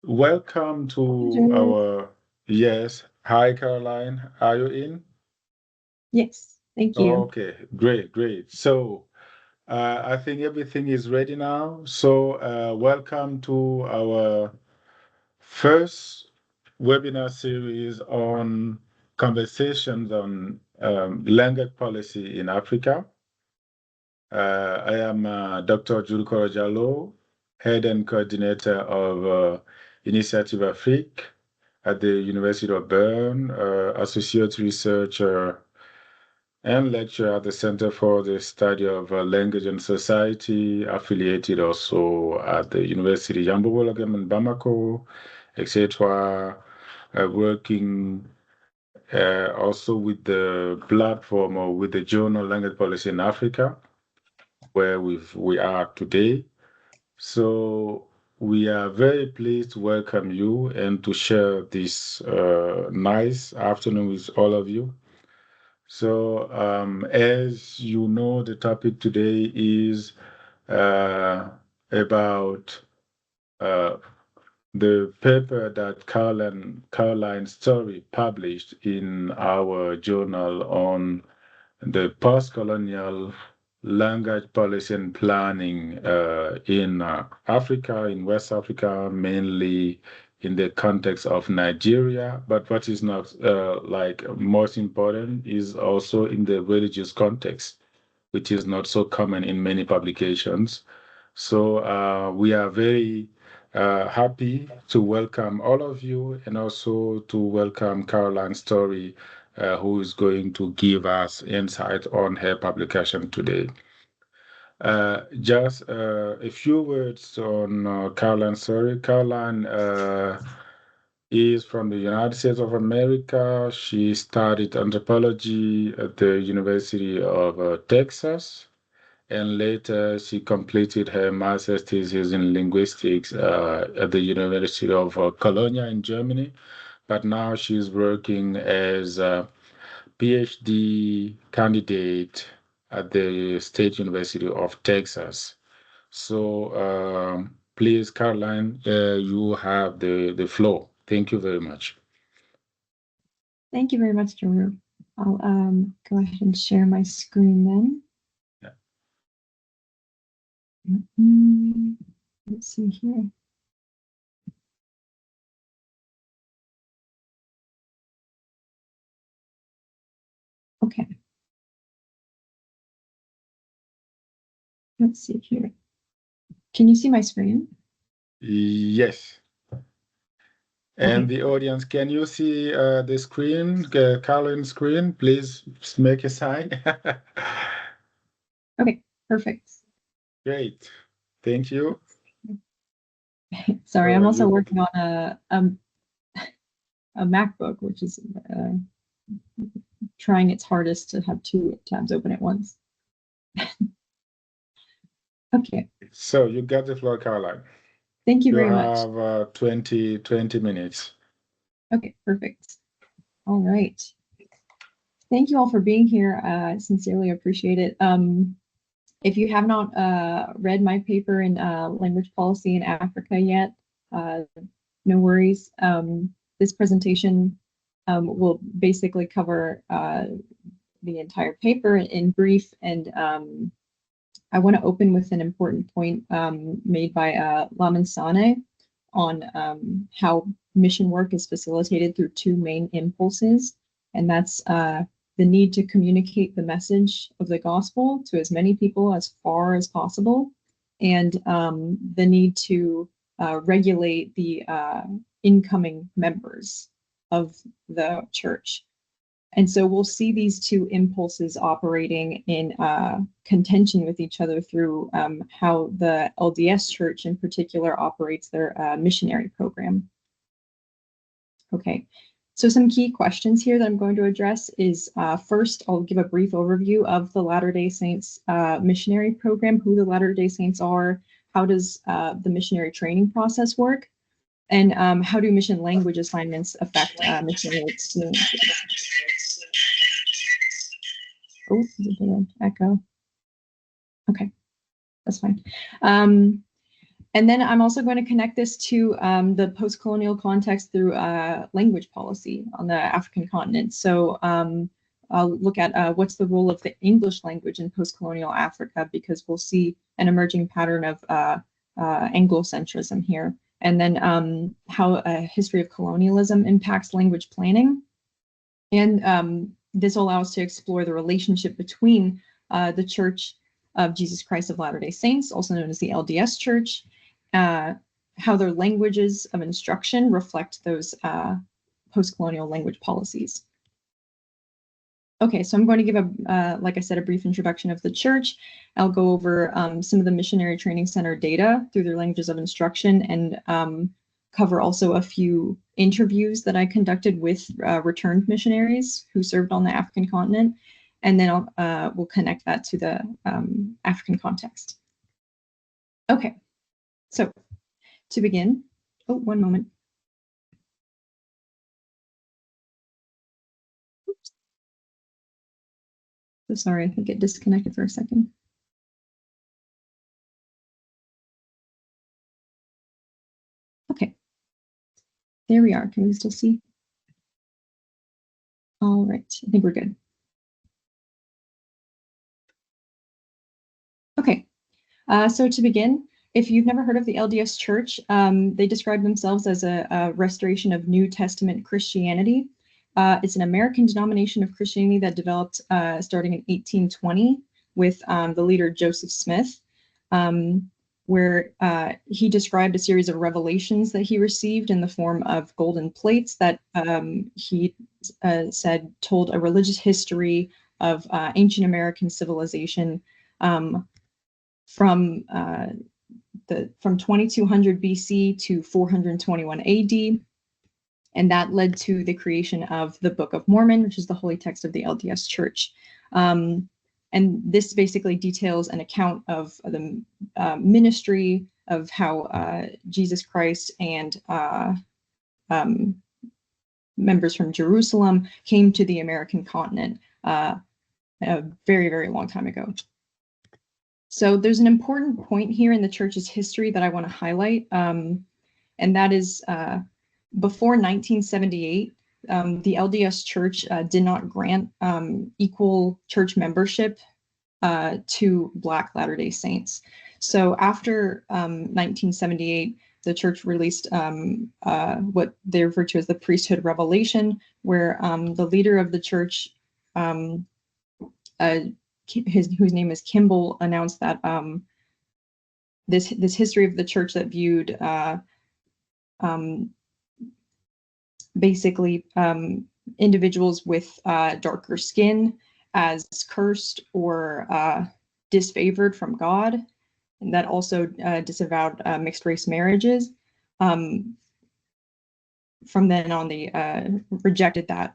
Welcome to our, yes. Hi, Caroline. Are you in? Yes, thank you. Okay, great, great. So, I think everything is ready now. So, welcome to our first webinar series on conversations on language policy in Africa. I am Dr. Jules Korojalo, head and coordinator of Initiative Afrique at the University of Bern, associate researcher and lecturer at the Center for the Study of Language and Society, affiliated also at the University Yambo-Wologam in Bamako, etc. Working also with the platform or with the journal Language Policy in Africa, where we are today. So we are very pleased to welcome you and to share this nice afternoon with all of you. So as you know, the topic today is about uh, the paper that Caroline Story published in our journal on the postcolonial language policy and planning in Africa, in West Africa, mainly in the context of Nigeria. But what is not like most important is also in the religious context, which is not so common in many publications. So we are very happy to welcome all of you and also to welcome Caroline Story, who is going to give us insight on her publication today. Just a few words on Caroline Story. Caroline is from the United States of America. She studied anthropology at the University of Texas, and later she completed her master's thesis in linguistics at the University of Cologne in Germany. But now she's working as a PhD candidate at the State University of Texas. So please, Caroline, you have the floor. Thank you very much. Thank you very much, Drew. I'll go ahead and share my screen then. Let's see here. Okay. Let's see here. Can you see my screen? Yes. And Okay. the audience, can you see the screen, Caroline's screen? Please make a sign. Okay, perfect. Great. Thank you. Sorry, I'm also working on a MacBook, which is trying its hardest to have two tabs open at once. Okay. So you got the floor, Caroline. Thank you very much. You have 20 minutes. Okay, perfect. All right. Thank you all for being here. I sincerely appreciate it. If you have not read my paper in language policy in Africa yet, no worries. This presentation will basically cover the entire paper in brief, and I want to open with an important point made by Lamin Sane on how mission work is facilitated through two main impulses, and that's the need to communicate the message of the gospel to as many people as far as possible, and the need to regulate the incoming members of the church. And so we'll see these two impulses operating in contention with each other through how the LDS Church in particular operates their missionary program. Okay, so some key questions here that I'm going to address is first, I'll give a brief overview of the Latter-day Saints missionary program, who the Latter-day Saints are, how does the missionary training process work, and how do mission language assignments affect missionary experiences. Oh, there's a bit of echo. Okay, that's fine. And then I'm also going to connect this to the post-colonial context through language policy on the African continent. So I'll look at what's the role of the English language in post-colonial Africa, because we'll see an emerging pattern of Anglocentrism here. And then how a history of colonialism impacts language planning. And this will allow us to explore the relationship between the Church of Jesus Christ of Latter-day Saints, also known as the LDS Church, how their languages of instruction reflect those post-colonial language policies. Okay, so I'm going to give like I said, a brief introduction of the church. I'll go over some of the missionary training center data through their languages of instruction, and cover also a few interviews that I conducted with returned missionaries who served on the African continent. And then we'll connect that to the African context. Okay, so to begin, oh, one moment. Oops. So sorry, I think it disconnected for a second. Okay, there we are. Can we still see? All right, I think we're good. Okay, so to begin, if you've never heard of the LDS Church, they describe themselves as a restoration of New Testament Christianity. It's an American denomination of Christianity that developed starting in 1820 with the leader Joseph Smith, where he described a series of revelations that he received in the form of golden plates that he said told a religious history of ancient American civilization from 2200 BC to 421 AD. And that led to the creation of the Book of Mormon, which is the holy text of the LDS Church. And this basically details an account of the ministry of how Jesus Christ and members from Jerusalem came to the American continent a very, very long time ago. So there's an important point here in the church's history that I want to highlight, and that is before 1978, the LDS Church did not grant equal church membership to Black Latter-day Saints. So after 1978, the church released what they refer to as the priesthood revelation, where the leader of the church, whose name is Kimball, announced that this history of the church that viewed basically individuals with darker skin as cursed or disfavored from God, and that also disavowed mixed race marriages. From then on, they rejected that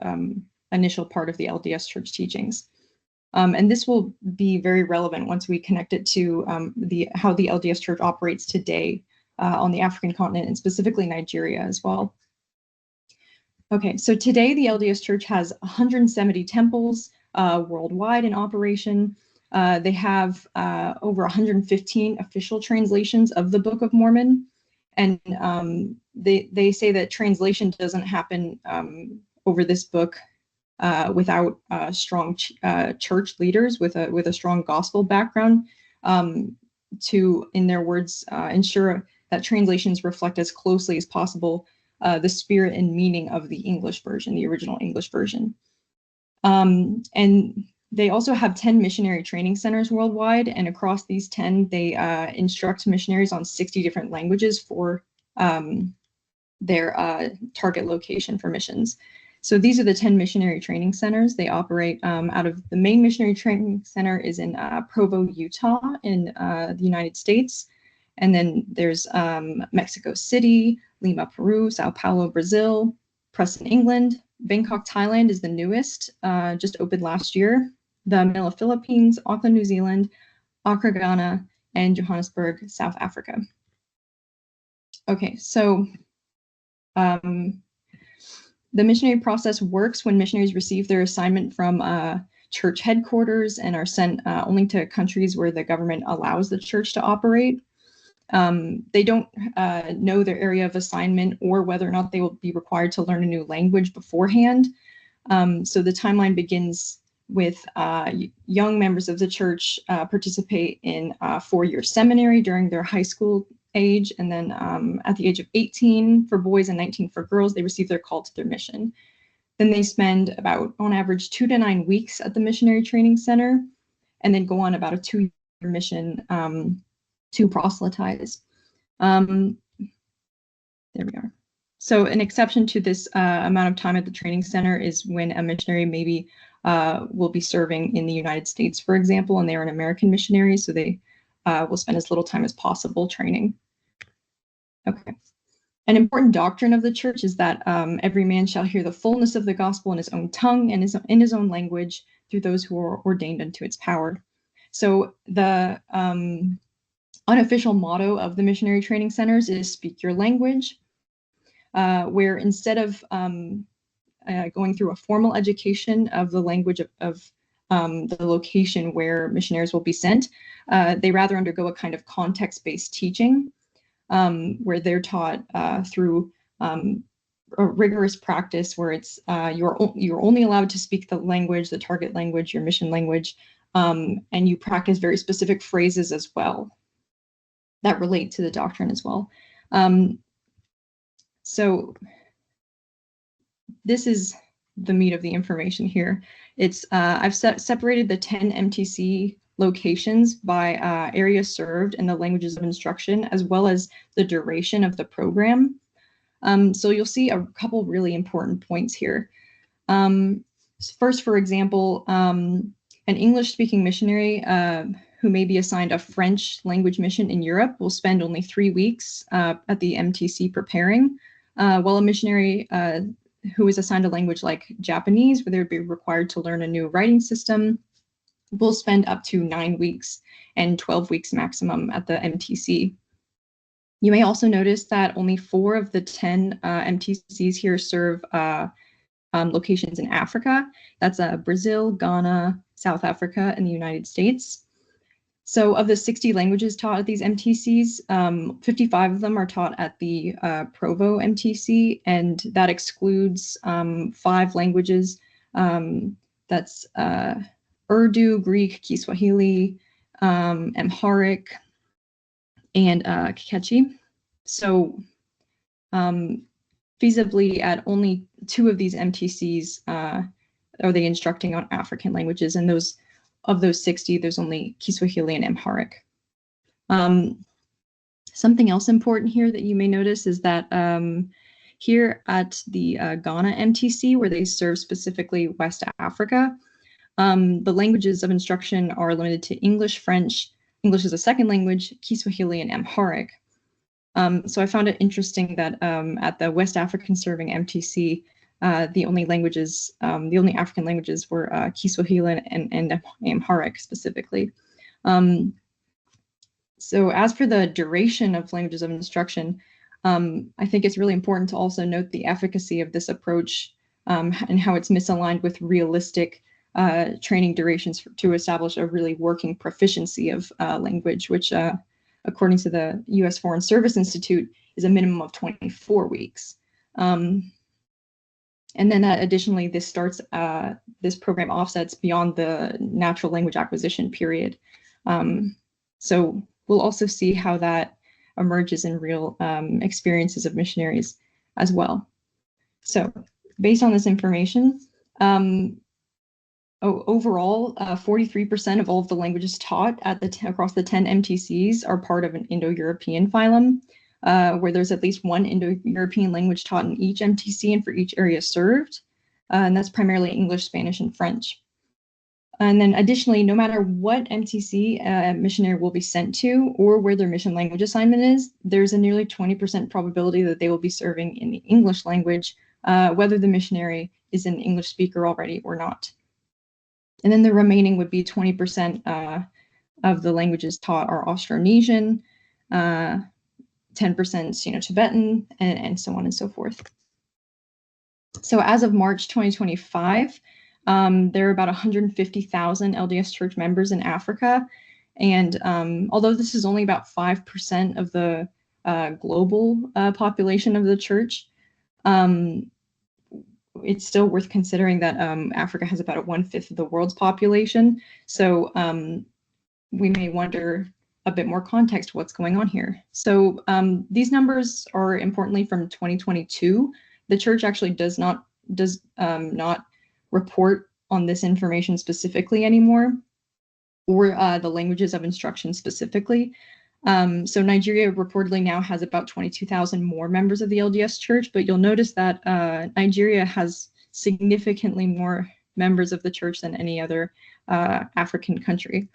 initial part of the LDS Church teachings. And this will be very relevant once we connect it to how the LDS Church operates today on the African continent, and specifically Nigeria as well. Okay, so today the LDS Church has 170 temples worldwide in operation. They have over 115 official translations of the Book of Mormon, and they say that translation doesn't happen over this book without strong church leaders with a strong gospel background to, in their words, ensure that translations reflect as closely as possible the spirit and meaning of the English version, the original English version. And they also have 10 missionary training centers worldwide, and across these 10, they instruct missionaries on 60 different languages for their target location for missions. So these are the 10 missionary training centers. They operate out of the main missionary training center is in Provo, Utah in the United States. And then there's Mexico City, Lima, Peru, Sao Paulo, Brazil, Preston, England, Bangkok, Thailand is the newest, just opened last year, the Manila, Philippines, Auckland, New Zealand, Accra, Ghana, and Johannesburg, South Africa. Okay, so the missionary process works when missionaries receive their assignment from church headquarters and are sent only to countries where the government allows the church to operate. They don't know their area of assignment or whether or not they will be required to learn a new language beforehand. So the timeline begins with young members of the church participate in a 4-year seminary during their high school age, and then at the age of 18 for boys and 19 for girls, they receive their call to their mission. Then they spend about, on average, 2 to 9 weeks at the missionary training center, and then go on about a 2-year mission to proselytize. There we are. So an exception to this amount of time at the training center is when a missionary maybe will be serving in the United States, for example, and they're an American missionary, so they will spend as little time as possible training. Okay. An important doctrine of the church is that every man shall hear the fullness of the gospel in his own tongue and in his own language through those who are ordained unto its power. So the unofficial motto of the missionary training centers is speak your language, where instead of going through a formal education of the language of the location where missionaries will be sent, they rather undergo a kind of context-based teaching, where they're taught through a rigorous practice where it's you're only allowed to speak the language, the target language, your mission language, and you practice very specific phrases as well that relate to the doctrine as well. So this is the meat of the information here. It's I've separated the 10 MTC locations by areas served and the languages of instruction, as well as the duration of the program. So you'll see a couple really important points here. First, for example, an English-speaking missionary who may be assigned a French language mission in Europe will spend only 3 weeks at the MTC preparing, while a missionary who is assigned a language like Japanese, where they would be required to learn a new writing system, will spend up to 9 weeks and 12 weeks maximum at the MTC. You may also notice that only 4 of the 10 MTCs here serve locations in Africa. That's Brazil, Ghana, South Africa, and the United States. So of the 60 languages taught at these MTCs, 55 of them are taught at the Provo MTC, and that excludes 5 languages. That's Urdu, Greek, Kiswahili, Amharic, and Kikechi. So feasibly at only 2 of these MTCs are they instructing on African languages, and those of those 60, there's only Kiswahili and Amharic. Something else important here that you may notice is that here at the Ghana MTC, where they serve specifically West Africa, the languages of instruction are limited to English, French, English as a second language, Kiswahili, and Amharic. So I found it interesting that at the West African serving MTC, the only African languages were Kiswahili and Amharic specifically. So as for the duration of languages of instruction, I think it's really important to also note the efficacy of this approach and how it's misaligned with realistic training durations to establish a really working proficiency of language, which according to the U.S. Foreign Service Institute is a minimum of 24 weeks. And then additionally, this program offsets beyond the natural language acquisition period. So we'll also see how that emerges in real experiences of missionaries as well. So based on this information, overall, 43% of all of the languages taught across the 10 MTCs are part of an Indo-European phylum, where there's at least one Indo-European language taught in each MTC and for each area served. And that's primarily English, Spanish, and French. And then additionally, no matter what MTC a missionary will be sent to or where their mission language assignment is, there's a nearly 20% probability that they will be serving in the English language, whether the missionary is an English speaker already or not. And then the remaining would be 20% of the languages taught are Austronesian, 10% Sino-Tibetan, and so on and so forth. So as of March 2025, there are about 150,000 LDS Church members in Africa, And although this is only about 5% of the global population of the church, it's still worth considering that Africa has about 1/5 of the world's population. So we may wonder a bit more context what's going on here. So these numbers are importantly from 2022. The church actually does not report on this information specifically anymore, or the languages of instruction specifically. So Nigeria reportedly now has about 22,000 more members of the LDS Church, but you'll notice that Nigeria has significantly more members of the church than any other African country.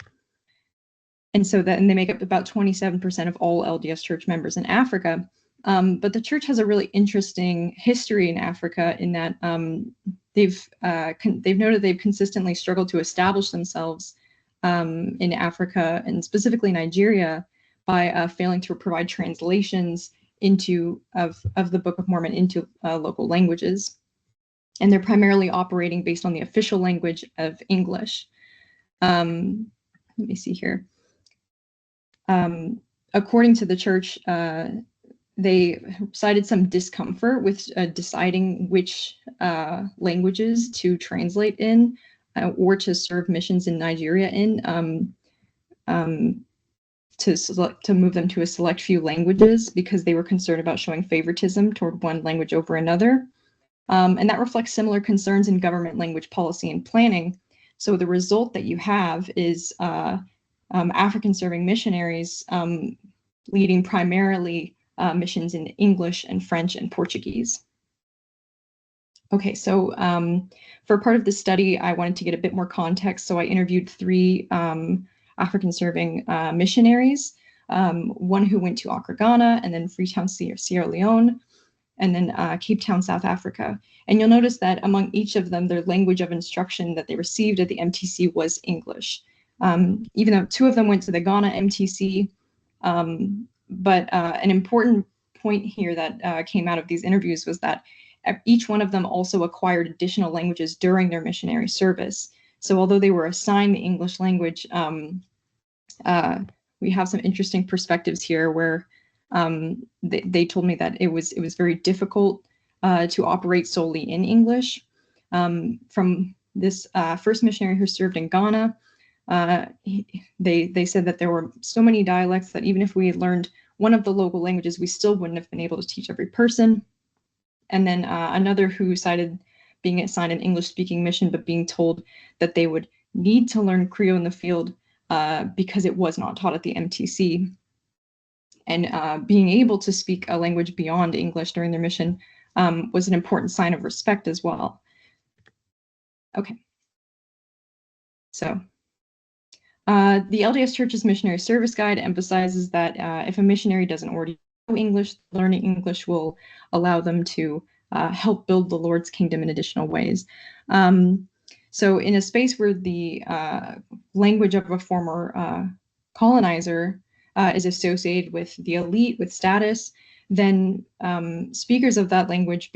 And so that, and they make up about 27% of all LDS Church members in Africa. But the church has a really interesting history in Africa in that they've noted they've consistently struggled to establish themselves in Africa, and specifically Nigeria, by failing to provide translations of the Book of Mormon into local languages. And they're primarily operating based on the official language of English. Let me see here. According to the church, they cited some discomfort with deciding which languages to translate in or to serve missions in Nigeria in, to move them to a select few languages because they were concerned about showing favoritism toward one language over another. And that reflects similar concerns in government language policy and planning. So the result that you have is African serving missionaries leading primarily missions in English and French and Portuguese. Okay, so for part of the study, I wanted to get a bit more context. So I interviewed 3 African serving missionaries, one who went to Accra, Ghana, and then Freetown, Sierra Leone, and then Cape Town, South Africa. And you'll notice that among each of them, their language of instruction that they received at the MTC was English. Even though 2 of them went to the Ghana MTC, but an important point here that came out of these interviews was that each one of them also acquired additional languages during their missionary service. So although they were assigned the English language, we have some interesting perspectives here where they told me that it was very difficult to operate solely in English. From this first missionary who served in Ghana, they said that there were so many dialects that even if we had learned one of the local languages, we still wouldn't have been able to teach every person. And then another who cited being assigned an English-speaking mission, but being told that they would need to learn Creole in the field because it was not taught at the MTC. And being able to speak a language beyond English during their mission was an important sign of respect as well. Okay. So the LDS Church's Missionary Service Guide emphasizes that if a missionary doesn't already know English, learning English will allow them to help build the Lord's kingdom in additional ways. So in a space where the language of a former colonizer is associated with the elite, with status, then speakers of that language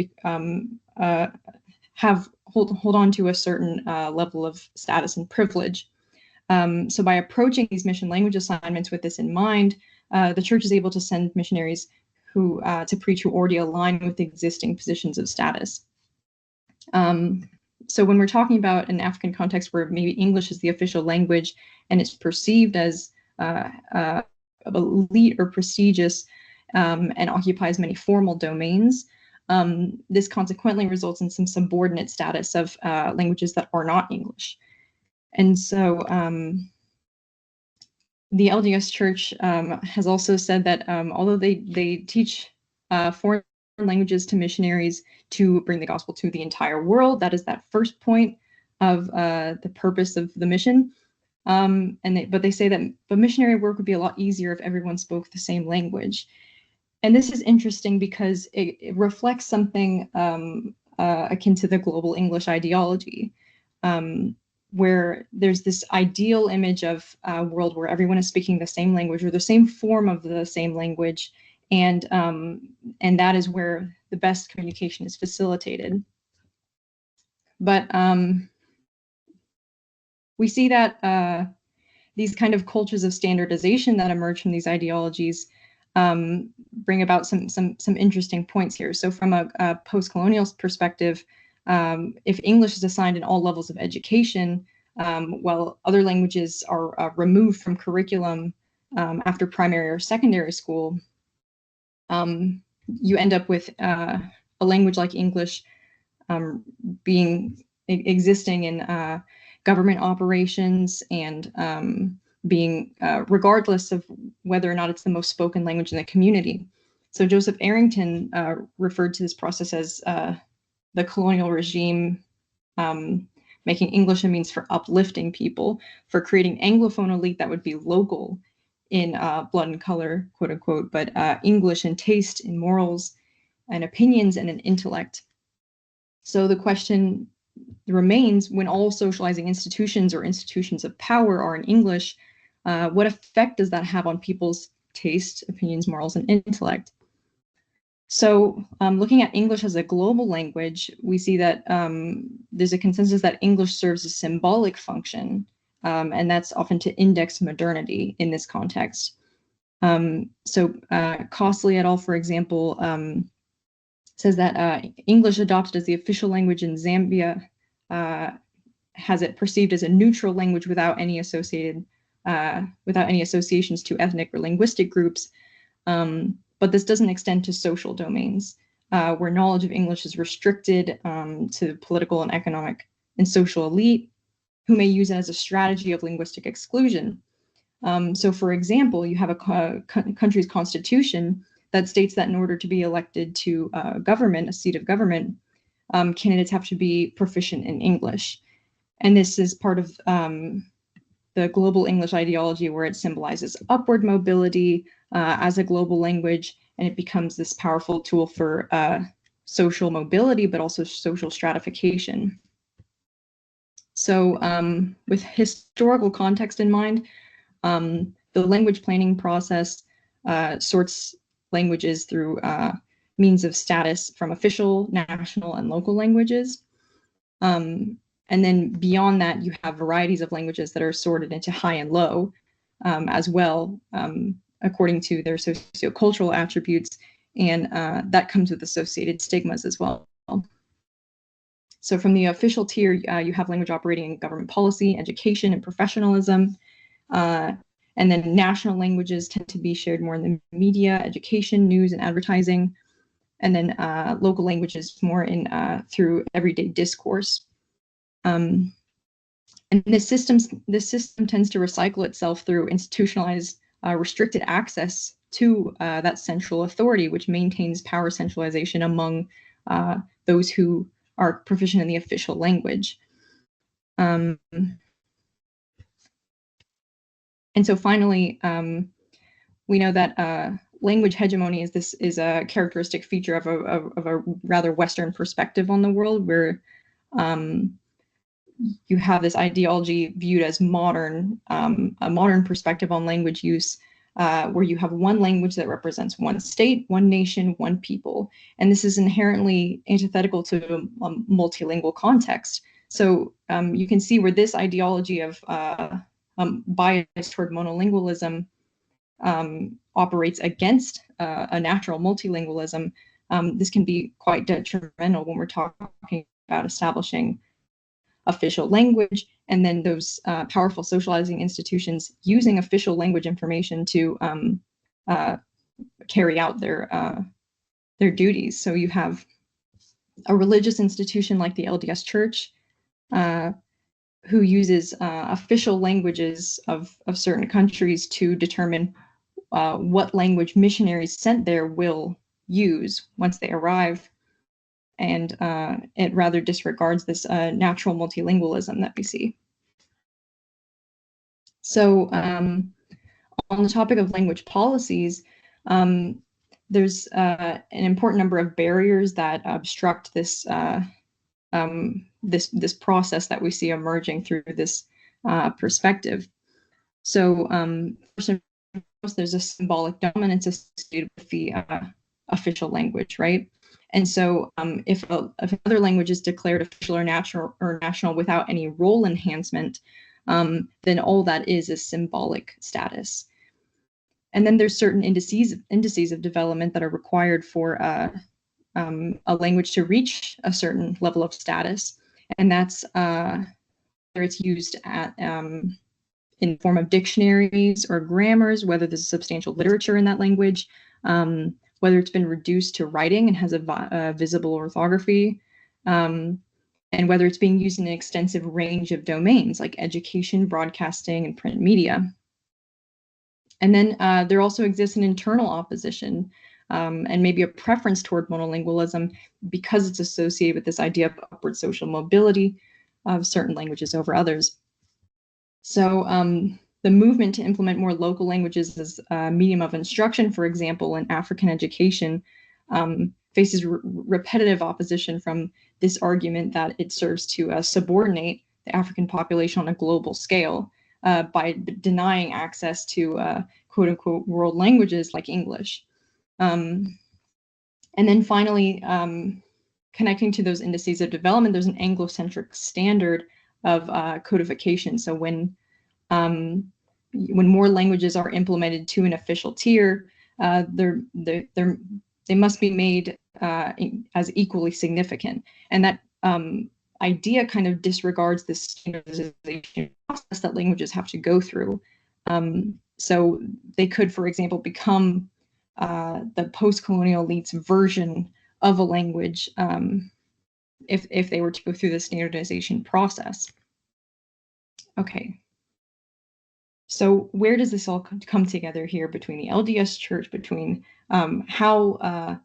hold on to a certain level of status and privilege. So by approaching these mission language assignments with this in mind, the church is able to send missionaries who to preach who already align with existing positions of status. So when we're talking about an African context where maybe English is the official language and it's perceived as elite or prestigious and occupies many formal domains, this consequently results in some subordinate status of languages that are not English. And so the LDS Church has also said that although they teach foreign languages to missionaries to bring the gospel to the entire world, that is that first point of the purpose of the mission. But they say that missionary work would be a lot easier if everyone spoke the same language. And this is interesting because it reflects something akin to the global English ideology, where there's this ideal image of a world where everyone is speaking the same language or the same form of the same language, and that is where the best communication is facilitated. But we see that these kind of cultures of standardization that emerge from these ideologies bring about some interesting points here. So from a post-colonial perspective, if English is assigned in all levels of education, while other languages are removed from curriculum after primary or secondary school, you end up with a language like English existing in government operations and being regardless of whether or not it's the most spoken language in the community. So Joseph Arrington referred to this process as the colonial regime making English a means for uplifting people, for creating Anglophone elite that would be local in blood and color, quote unquote, but English in taste, in morals, and opinions, and in intellect. So the question remains, when all socializing institutions or institutions of power are in English, what effect does that have on people's taste, opinions, morals, and intellect? So looking at English as a global language, we see that there's a consensus that English serves a symbolic function, and that's often to index modernity in this context. Costley et al., for example, says that English adopted as the official language in Zambia has it perceived as a neutral language without any associations to ethnic or linguistic groups. But this doesn't extend to social domains, where knowledge of English is restricted to political and economic and social elite, who may use it as a strategy of linguistic exclusion. So, for example, you have a country's constitution that states that in order to be elected to government, a seat of government, candidates have to be proficient in English. And this is part of the global English ideology, where it symbolizes upward mobility as a global language, and it becomes this powerful tool for social mobility, but also social stratification. So with historical context in mind, the language planning process sorts languages through means of status from official, national, and local languages. And then beyond that, you have varieties of languages that are sorted into high and low as well, according to their sociocultural attributes, and that comes with associated stigmas as well. So from the official tier, you have language operating in government policy, education, and professionalism. And then national languages tend to be shared more in the media, education, news, and advertising. And then local languages more in through everyday discourse. And this system tends to recycle itself through institutionalized, restricted access to that central authority, which maintains power centralization among those who are proficient in the official language. And so finally, we know that language hegemony is a characteristic feature of a rather Western perspective on the world, where you have this ideology viewed as modern, a modern perspective on language use, where you have one language that represents one state, one nation, one people. And this is inherently antithetical to a multilingual context. So you can see where this ideology of bias toward monolingualism operates against a natural multilingualism. This can be quite detrimental when we're talking about establishing official language, and then those powerful socializing institutions using official language information to carry out their duties. So you have a religious institution like the LDS Church, who uses official languages of certain countries to determine what language missionaries sent there will use once they arrive. And it rather disregards this natural multilingualism that we see. So on the topic of language policies, there's an important number of barriers that obstruct this this process that we see emerging through this perspective. So first and foremost, there's a symbolic dominance associated with the official language, right? And so if another language is declared official or national without any role enhancement, then all that is symbolic status. And then there's certain indices of development that are required for a language to reach a certain level of status, and that's whether it's used in the form of dictionaries or grammars, whether there's substantial literature in that language, whether it's been reduced to writing and has a visible orthography, and whether it's being used in an extensive range of domains like education, broadcasting, and print media. And then there also exists an internal opposition and maybe a preference toward monolingualism because it's associated with this idea of upward social mobility of certain languages over others. So the movement to implement more local languages as a medium of instruction, for example, in African education, faces repetitive opposition from this argument that it serves to subordinate the African population on a global scale by denying access to quote unquote world languages like English. And then finally, connecting to those indices of development, there's an Anglo-centric standard of codification. So when more languages are implemented to an official tier, they must be made as equally significant. And that idea kind of disregards the standardization process that languages have to go through. So they could, for example, become the postcolonial elites version of a language if they were to go through the standardization process. Okay. So where does this all come together here between the LDS Church, between how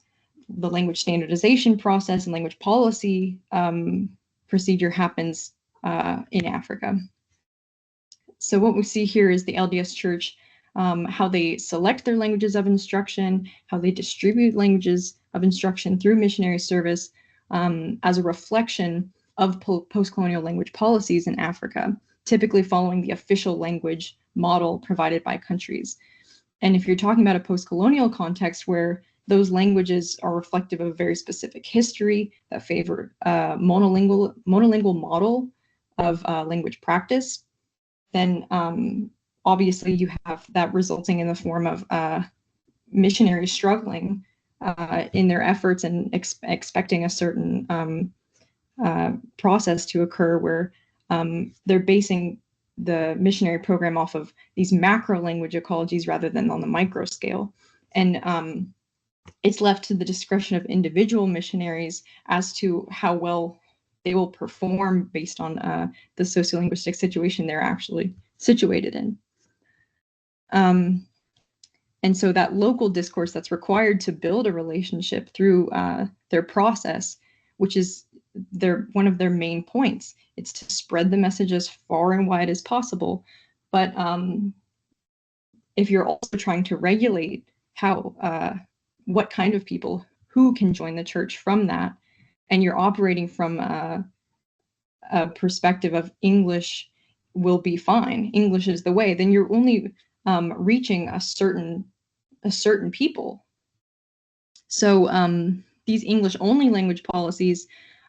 the language standardization process and language policy procedure happens in Africa? So what we see here is the LDS Church, how they select their languages of instruction, how they distribute languages of instruction through missionary service as a reflection of post-colonial language policies in Africa, typically following the official language model provided by countries. And if you're talking about a post-colonial context where those languages are reflective of a very specific history that favor monolingual model of language practice, then obviously you have that resulting in the form of missionaries struggling in their efforts and expecting a certain process to occur where they're basing the missionary program off of these macro language ecologies rather than on the micro scale. And it's left to the discretion of individual missionaries as to how well they will perform based on the sociolinguistic situation they're actually situated in. And so that local discourse that's required to build a relationship through their process, which is one of their main points, it's to spread the message as far and wide as possible. But if you're also trying to regulate what kind of people who can join the church from that, and you're operating from a perspective of English will be fine, English is the way, then you're only reaching a certain people. So these English-only language policies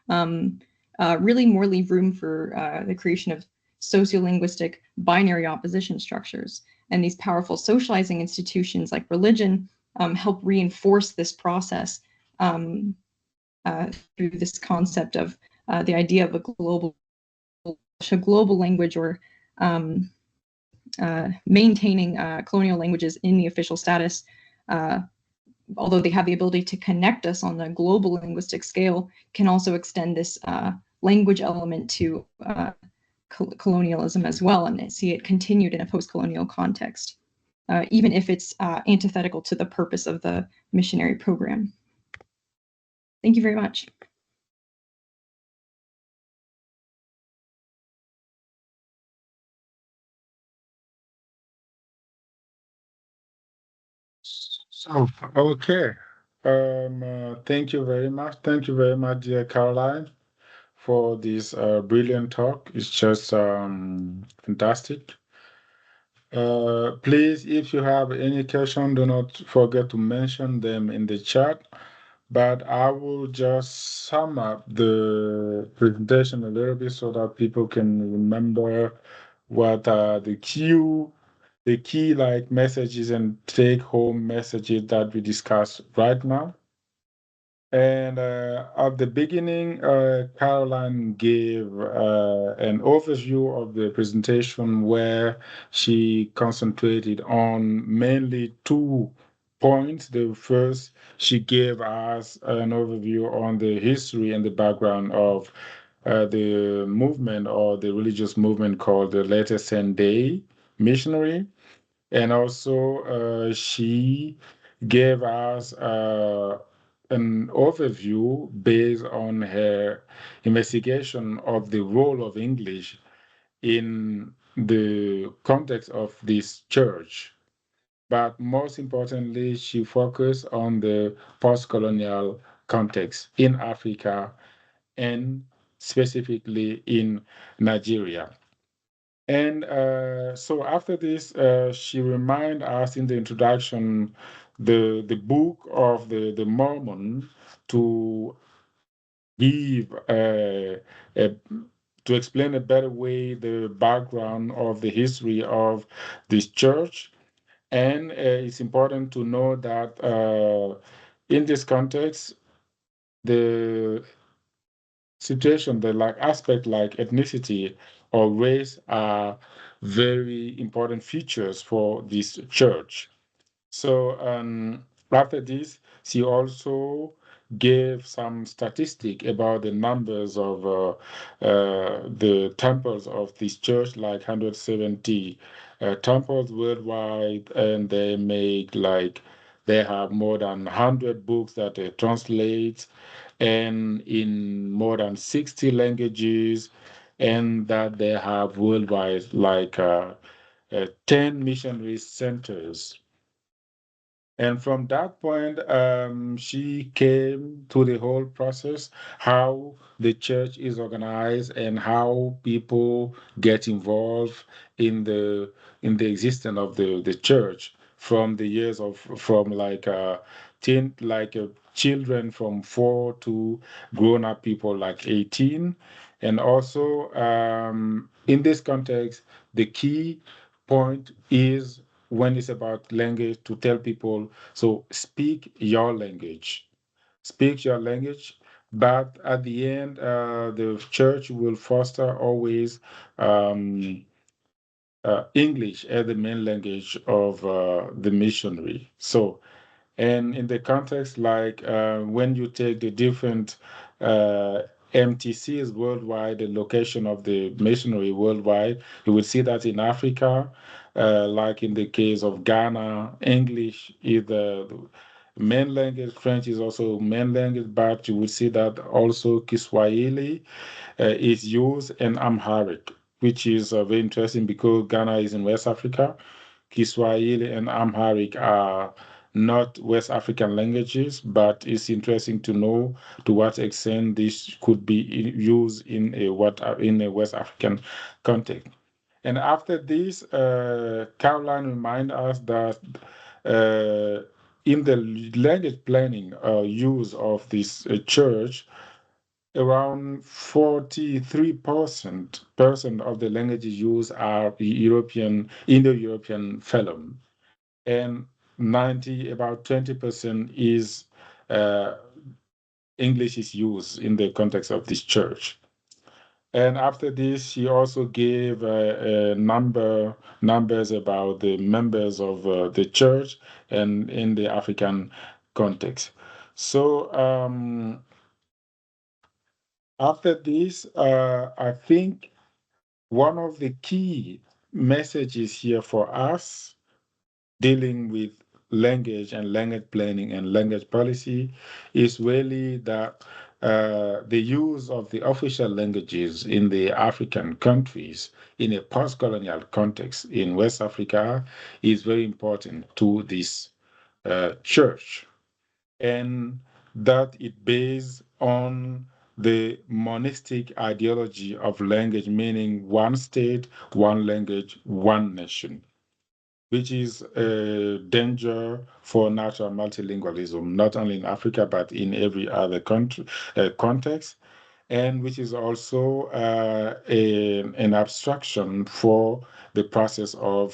really more leave room for the creation of sociolinguistic binary opposition structures. And these powerful socializing institutions like religion help reinforce this process through this concept of the idea of a global language, or maintaining colonial languages in the official status, although they have the ability to connect us on the global linguistic scale, can also extend this language element to colonialism as well, and see it continued in a post-colonial context, even if it's antithetical to the purpose of the missionary program. Thank you very much. So, okay. Thank you very much. Thank you very much, dear Caroline, for this brilliant talk. It's just fantastic. Please, if you have any question, do not forget to mention them in the chat. But I will just sum up the presentation a little bit so that people can remember what are the key like messages and take home messages that we discuss right now. And at the beginning, Caroline gave an overview of the presentation where she concentrated on mainly two points. The first, she gave us an overview on the history and the background of the movement or the religious movement called the Latter Day Missionary. And also, she gave us an overview based on her investigation of the role of English in the context of this church. But most importantly, she focused on the post-colonial context in Africa and specifically in Nigeria. And so after this, she reminded us in the introduction the book of the Mormon to give a, to explain a better way the background of the history of this church. And it's important to know that in this context, the situation, the like aspect like ethnicity or race are very important features for this church. So after this, she also gave some statistic about the numbers of the temples of this church, like 170 temples worldwide, and they make like they have more than 100 books that they translate, and in more than 60 languages, and that they have worldwide like 10 missionary centers. And from that point, she came to the whole process, how the church is organized and how people get involved in the existence of the church from the years of from like teen like children from 4 to grown up people like 18. And also in this context, the key point is when it's about language to tell people, so speak your language, but at the end the church will foster always English as the main language of the missionary. So and in the context, like when you take the different MTCs worldwide, the location of the missionary worldwide, you will see that in Africa, like in the case of Ghana, English is the main language, French is also main language, but you will see that also Kiswahili is used and Amharic, which is very interesting because Ghana is in West Africa. Kiswahili and Amharic are not West African languages, but it's interesting to know to what extent this could be used in a West African context. And after this, Caroline remind us that in the language planning use of this church, around 43% of the languages used are European, Indo-European phylum, and about 20% is uh, English is used in the context of this church. And after this, she also gave numbers about the members of the church and in the African context. So after this, I think one of the key messages here for us dealing with language and language planning and language policy is really that the use of the official languages in the African countries in a post-colonial context in West Africa is very important to this church, and that it based on the monistic ideology of language, meaning one state, one language, one nation, which is a danger for natural multilingualism, not only in Africa, but in every other country, context. and which is also an abstraction for the process of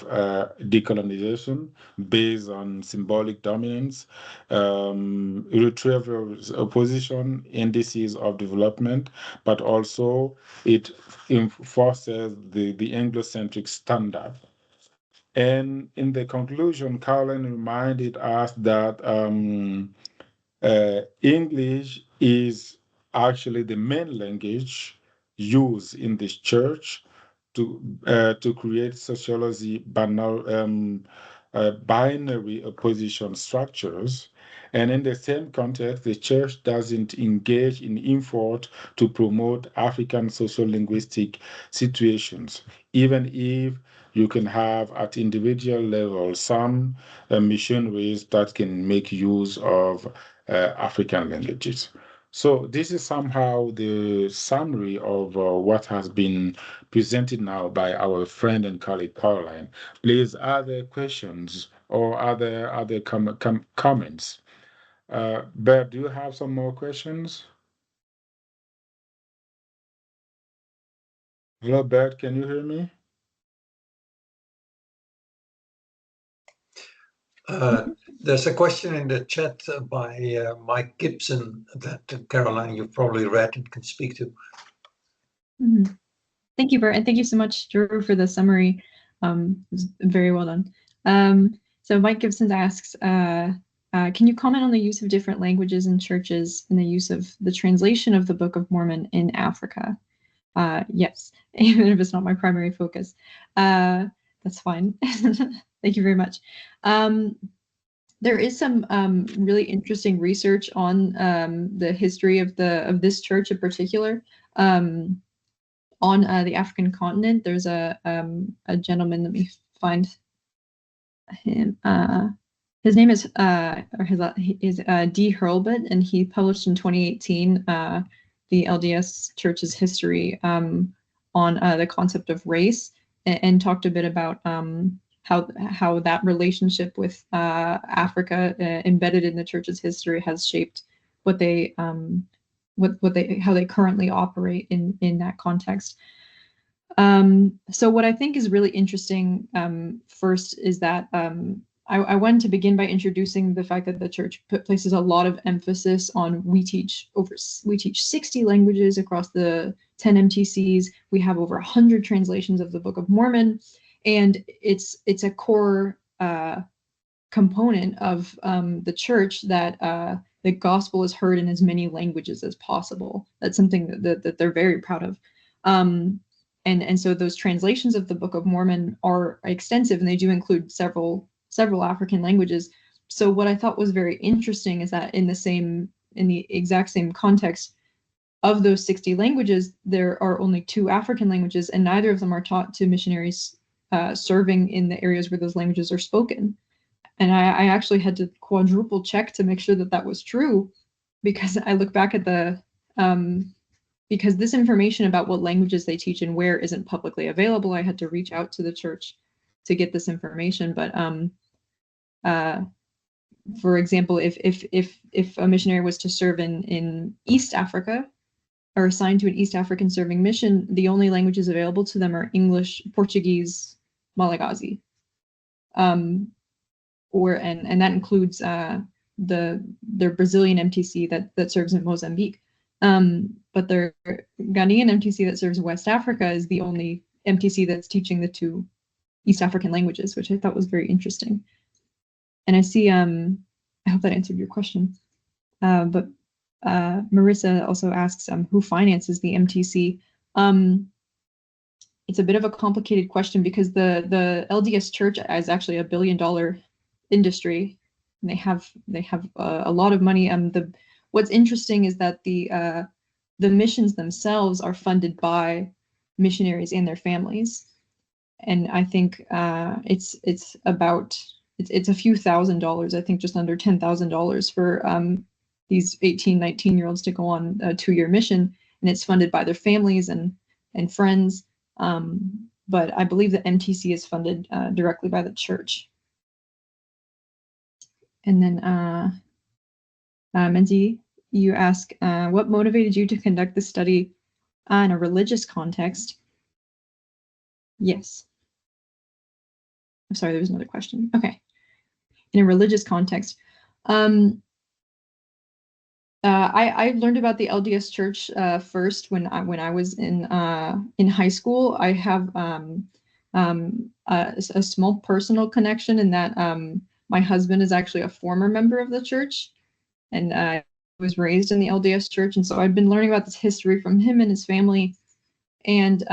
decolonization based on symbolic dominance, retrieval opposition, indices of development, but also it enforces the Anglocentric standard. And in the conclusion, Caroline reminded us that English is actually the main language used in this church to create sociology binary opposition structures. And in the same context, the church doesn't engage in effort to promote African social linguistic situations, even if you can have at individual level some missionaries that can make use of African languages. So this is somehow the summary of what has been presented now by our friend and colleague Caroline. Please, are there questions or other comments? Bert, do you have some more questions? Hello, Bert, can you hear me? There's a question in the chat by Mike Gibson that Caroline, you've probably read and can speak to. Mm-hmm. Thank you, Bert, and thank you so much, Drew, for the summary. It was very well done. So Mike Gibson asks, can you comment on the use of different languages in churches and the use of the translation of the Book of Mormon in Africa? Yes, even if it's not my primary focus. That's fine. Thank you very much. There is some really interesting research on the history of this church in particular. On the African continent, there's a gentleman. Let me find him. His name is D. Hurlbut, and he published in 2018 the LDS Church's history on the concept of race, and talked a bit about how that relationship with Africa embedded in the church's history has shaped what they how they currently operate in that context. So what I think is really interesting first is that I wanted to begin by introducing the fact that the church places a lot of emphasis on we teach 60 languages across the 10 MTCs. We have over 100 translations of the Book of Mormon, and it's a core component of the church that the gospel is heard in as many languages as possible. That's something that they're very proud of. And so those translations of the Book of Mormon are extensive, and they do include several African languages. So what I thought was very interesting is that in the exact same context of those 60 languages, there are only 2 African languages, and neither of them are taught to missionaries serving in the areas where those languages are spoken. And I actually had to quadruple check to make sure that that was true, because I look back at the because this information about what languages they teach and where isn't publicly available. I had to reach out to the church to get this information. But for example, if a missionary was to serve in East Africa, or assigned to an East African serving mission, the only languages available to them are English, Portuguese, Malagasy, and that includes their Brazilian MTC that serves in Mozambique. But their Ghanaian MTC that serves West Africa is the only MTC that's teaching the 2 East African languages, which I thought was very interesting. And I see, I hope that answered your question. But Marissa also asks, who finances the MTC? It's a bit of a complicated question because the LDS Church is actually $1 billion industry, and they have a lot of money. What's interesting is that the missions themselves are funded by missionaries and their families, and I think it's a few $1,000s. I think just under $10,000 for these 18, 19-year-olds to go on a 2-year mission, and it's funded by their families and friends. But I believe the MTC is funded directly by the church. And then Menzi, you ask, what motivated you to conduct the study in a religious context? Yes. I'm sorry, there was another question. Okay. In a religious context. I learned about the LDS Church first when I was in high school. I have a small personal connection in that my husband is actually a former member of the church, and was raised in the LDS Church, and so I've been learning about this history from him and his family. And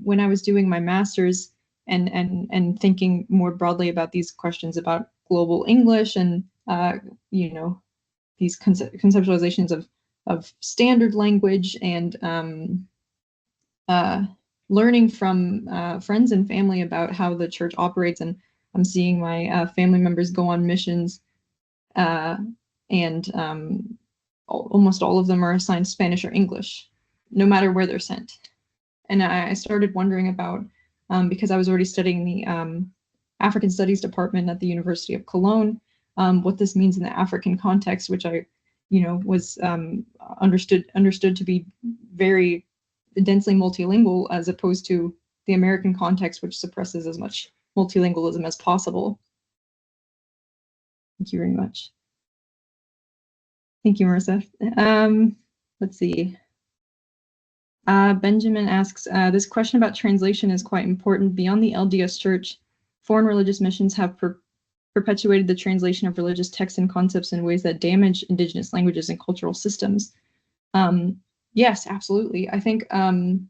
when I was doing my master's and thinking more broadly about these questions about global English and these conceptualizations of standard language and learning from friends and family about how the church operates, and I'm seeing my family members go on missions, and almost all of them are assigned Spanish or English, no matter where they're sent. And I started wondering about, because I was already studying the African Studies department at the University of Cologne, what this means in the African context, which I, was understood to be very densely multilingual, as opposed to the American context, which suppresses as much multilingualism as possible. Thank you very much. Thank you, Marissa. Let's see. Benjamin asks, this question about translation is quite important. Beyond the LDS Church, foreign religious missions have perpetuated the translation of religious texts and concepts in ways that damage indigenous languages and cultural systems. Yes, absolutely. I think an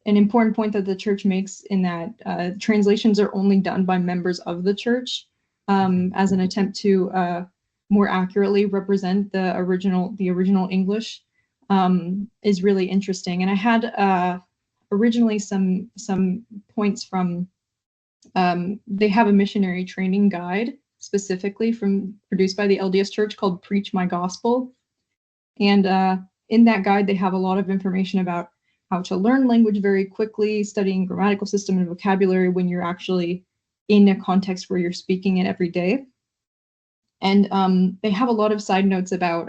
important point that the church makes in that translations are only done by members of the church as an attempt to more accurately represent the original English. Is really interesting. And I had originally some points from, they have a missionary training guide specifically produced by the LDS Church called Preach My Gospel. And in that guide, they have a lot of information about how to learn language very quickly, studying grammatical system and vocabulary when you're actually in a context where you're speaking it every day. And they have a lot of side notes about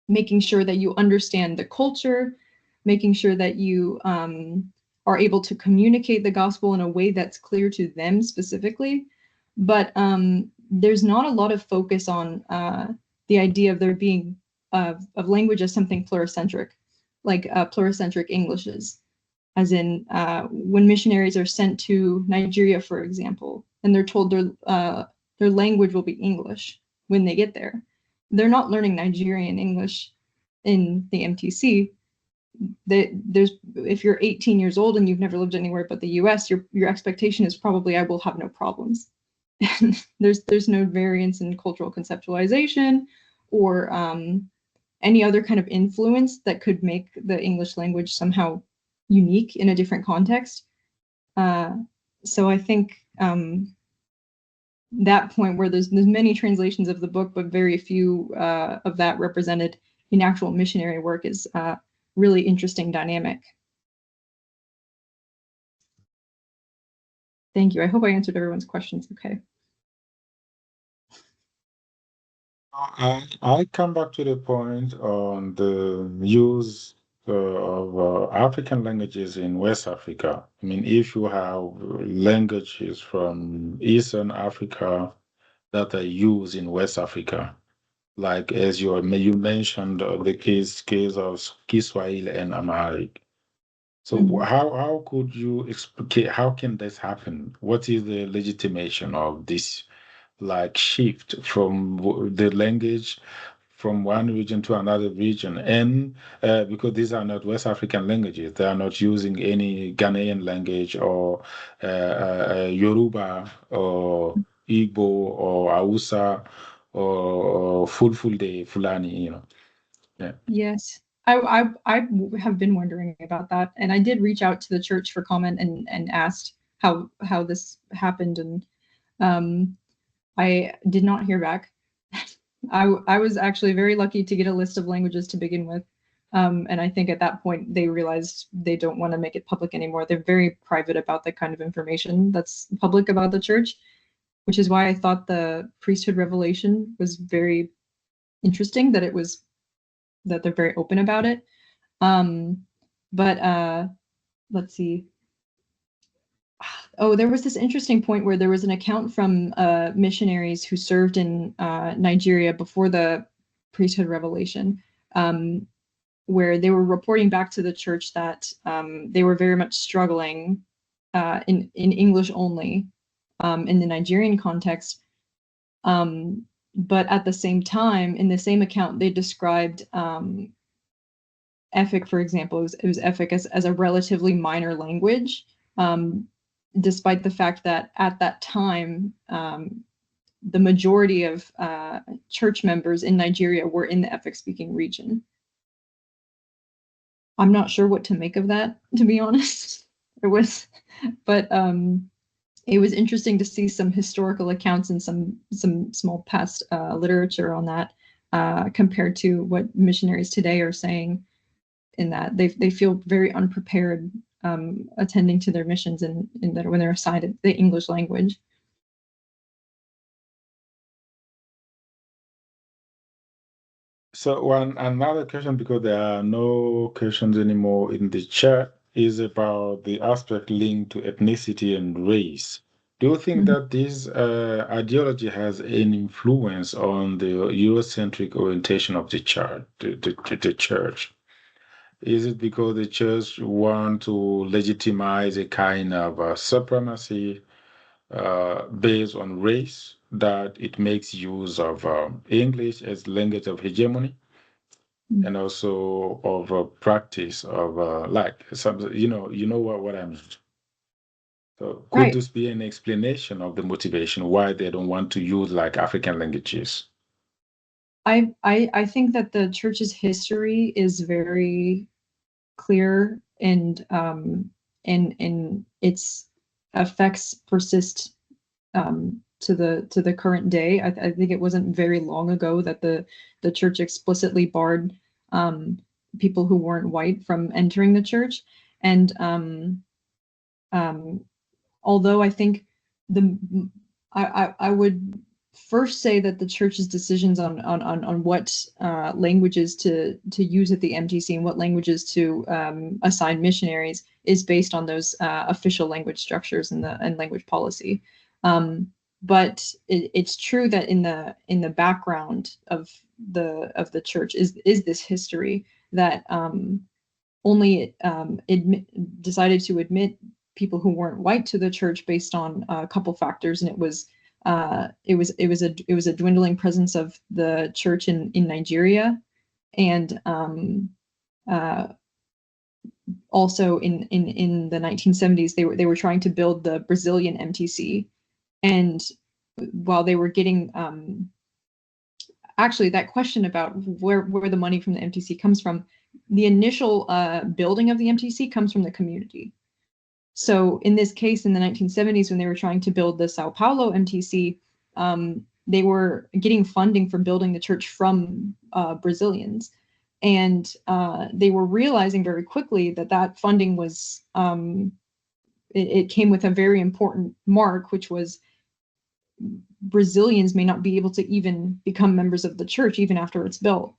making sure that you understand the culture, making sure that you are able to communicate the gospel in a way that's clear to them specifically. But there's not a lot of focus on the idea of there being of language as something pluricentric, like pluricentric Englishes, as in when missionaries are sent to Nigeria, for example, and they're told their language will be English when they get there. They're not learning Nigerian English in the MTC. If you're 18 years old and you've never lived anywhere but the US, your expectation is probably I will have no problems. there's no variance in cultural conceptualization or any other kind of influence that could make the English language somehow unique in a different context. So I think that point where there's many translations of the book, but very few of that represented in actual missionary work is a really interesting dynamic. Thank you. I hope I answered everyone's questions okay. I come back to the point on the use of African languages in West Africa. I mean, if you have languages from Eastern Africa that are used in West Africa, like as you mentioned the case of Kiswahili and Amharic. So how could you explain, how can this happen? What is the legitimation of this like shift from the language from one region to another region? And because these are not West African languages, they are not using any Ghanaian language or Yoruba or Igbo or Hausa or Fulfulde, Fulani, Yeah. Yes, I have been wondering about that, and I did reach out to the church for comment and asked how this happened, and I did not hear back. I was actually very lucky to get a list of languages to begin with, and I think at that point they realized they don't want to make it public anymore. They're very private about the kind of information that's public about the church, which is why I thought the priesthood revelation was very interesting that they're very open about it. But let's see. Oh, there was this interesting point where there was an account from missionaries who served in Nigeria before the priesthood revelation, where they were reporting back to the church that they were very much struggling in English only in the Nigerian context. But at the same time, in the same account, they described Efik, for example, it was Efik as a relatively minor language, despite the fact that at that time, the majority of church members in Nigeria were in the Efik-speaking region. I'm not sure what to make of that, to be honest. But it was interesting to see some historical accounts and some small past literature on that compared to what missionaries today are saying, in that they feel very unprepared attending to their missions in that when they're assigned the English language. So another question, because there are no questions anymore in the chat, is about the aspect linked to ethnicity and race. Do you think that this ideology has any influence on the Eurocentric orientation of the church? The church? Is it because the church want to legitimize a kind of supremacy based on race, that it makes use of English as language of hegemony, and also of a practice of like some, you know what I'm. So could Right. this be an explanation of the motivation why they don't want to use like African languages? I think that the church's history is very clear, and its effects persist to the current day. I think it wasn't very long ago that the church explicitly barred people who weren't white from entering the church, and although I think I would first say that the church's decisions on what languages to use at the MTC and what languages to assign missionaries is based on those official language structures and language policy. But it's true that in the background of the church is this history that only decided to admit people who weren't white to the church based on a couple factors, and it was a dwindling presence of the church in Nigeria, and also in the 1970s they were trying to build the Brazilian MTC, and while they were getting actually that question about where the money from the MTC comes from, the initial building of the MTC comes from the community. So in this case, in the 1970s, when they were trying to build the Sao Paulo MTC, they were getting funding for building the church from Brazilians. And they were realizing very quickly that funding was, it came with a very important mark, which was Brazilians may not be able to even become members of the church even after it's built.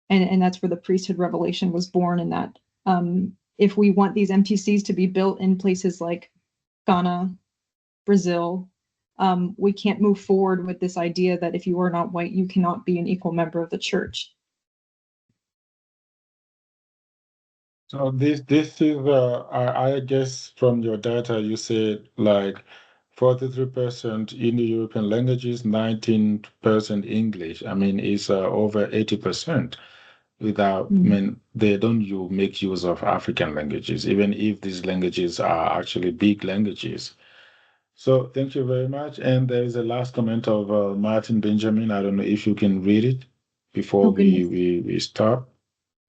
And that's where the priesthood revelation was born, in that if we want these MTCs to be built in places like Ghana, Brazil, we can't move forward with this idea that if you are not white, you cannot be an equal member of the church. So this is I guess from your data you said like 43% Indo-European languages, 19% English. I mean, it's over 80%. Without, I mean, they don't make use of African languages, even if these languages are actually big languages. So thank you very much. And there is a last comment of Martin Benjamin. I don't know if you can read it before we start.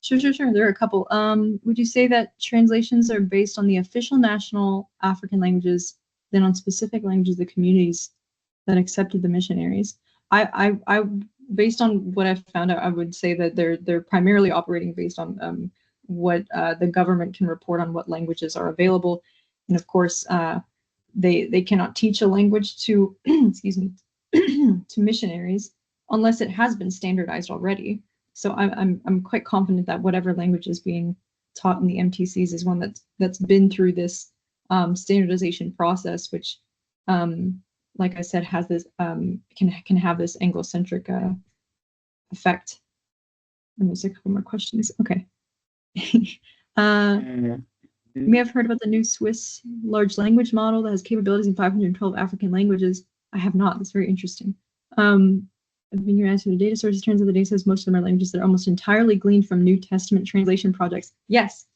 Sure. There are a couple. Would you say that translations are based on the official national African languages, then on specific languages of the communities that accepted the missionaries? I based on what I've found out, I would say that they're primarily operating based on what the government can report on what languages are available, and of course they cannot teach a language to excuse me to missionaries. unless it has been standardized already. So I'm quite confident that whatever language is being taught in the MTCs is one that's been through this standardization process, which, like I said, has this can have this Anglocentric effect. Let me see a couple more questions. Okay. You may have heard about the new Swiss large language model that has capabilities in 512 African languages. I have not. That's very interesting. When you answer the data sources, turns out the data says most of them are languages that are almost entirely gleaned from New Testament translation projects. Yes.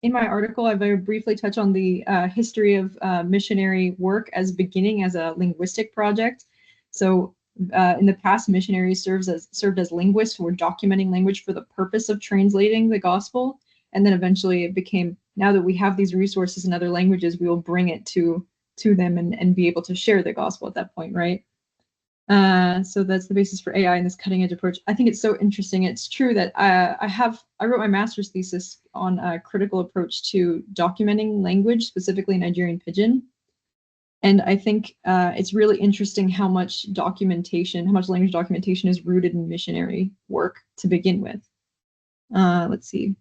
In my article, I very briefly touch on the history of missionary work as beginning as a linguistic project. So in the past, missionaries served as linguists who were documenting language for the purpose of translating the gospel. And then eventually it became, now that we have these resources in other languages, we will bring it to them and be able to share the gospel at that point, right? So that's the basis for AI and this cutting edge approach. I think it's so interesting. It's true that I wrote my master's thesis on a critical approach to documenting language, specifically Nigerian Pidgin. And I think it's really interesting how much language documentation is rooted in missionary work to begin with. Let's see.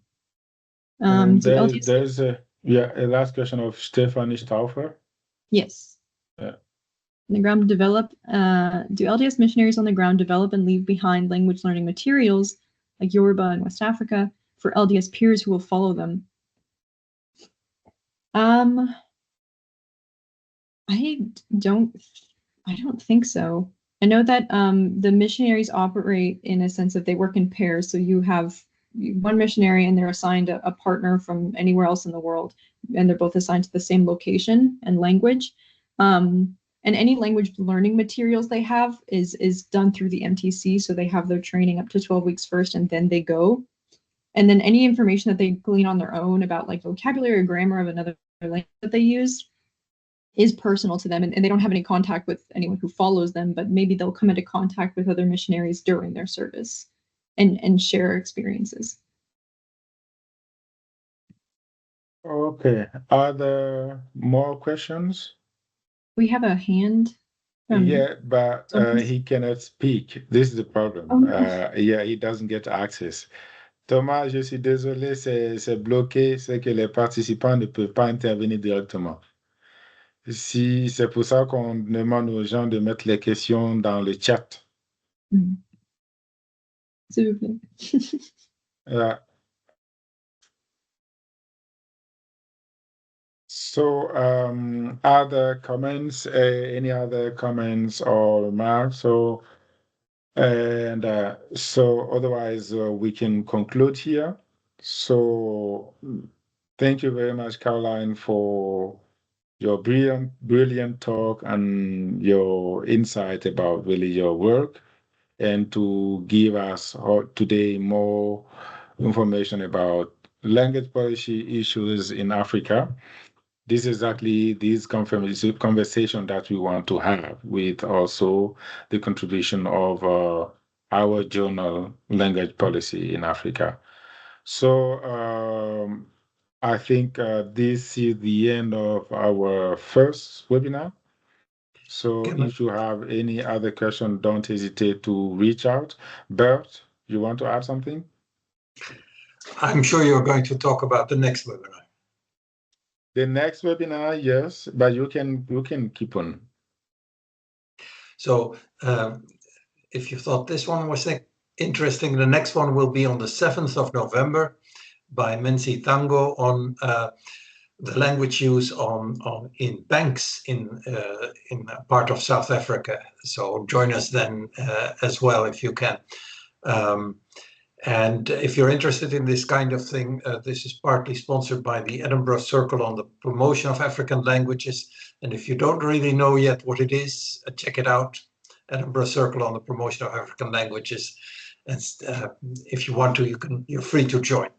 There's a last question of Stephanie Stauffer. Yes. Yeah. On the ground develop, do LDS missionaries on the ground develop and leave behind language learning materials like Yoruba in West Africa for LDS peers who will follow them? I don't think so. I know that the missionaries operate in a sense that they work in pairs. So you have one missionary and they're assigned a partner from anywhere else in the world, and they're both assigned to the same location and language. And any language learning materials they have is done through the MTC. So they have their training up to 12 weeks first, and then they go. And then any information that they glean on their own about like vocabulary or grammar of another language that they use is personal to them, and they don't have any contact with anyone who follows them, but maybe they'll come into contact with other missionaries during their service and share experiences. Okay. Are there more questions? We have a hand. Yeah, but he cannot speak. This is the problem. Oh, no. Yeah, he doesn't get access. Thomas, je suis désolé, c'est bloqué, c'est que les participants ne peuvent pas intervenir directement. Si c'est pour ça qu'on demande aux gens de mettre les questions dans le chat. S'il vous plaît. So, other comments, any other comments or remarks? So, otherwise, we can conclude here. So, thank you very much, Caroline, for your brilliant talk and your insight about really your work, and to give us today more information about language policy issues in Africa. This is exactly this conversation that we want to have, with also the contribution of our journal, Language Policy in Africa. So I think this is the end of our first webinar. So if you have any other question, don't hesitate to reach out. Bert, you want to add something? I'm sure you're going to talk about the next webinar. The next webinar, yes, but you can keep on. So if you thought this one was interesting, the next one will be on the 7th of November by Menzi Tango on the language use in banks in a part of South Africa. So join us then as well if you can. And if you're interested in this kind of thing, this is partly sponsored by the Edinburgh Circle on the Promotion of African Languages. And if you don't really know yet what it is, check it out, Edinburgh Circle on the Promotion of African Languages. And if you want to, you're free to join.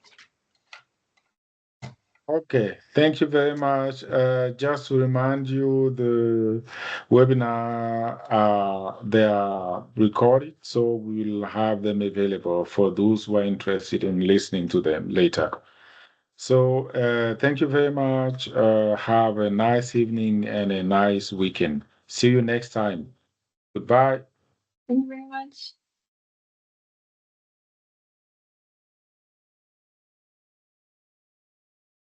Okay, thank you very much. Just to remind you, the webinar, they are recorded, so we'll have them available for those who are interested in listening to them later. So thank you very much. Have a nice evening and a nice weekend. See you next time. Goodbye. Thank you very much.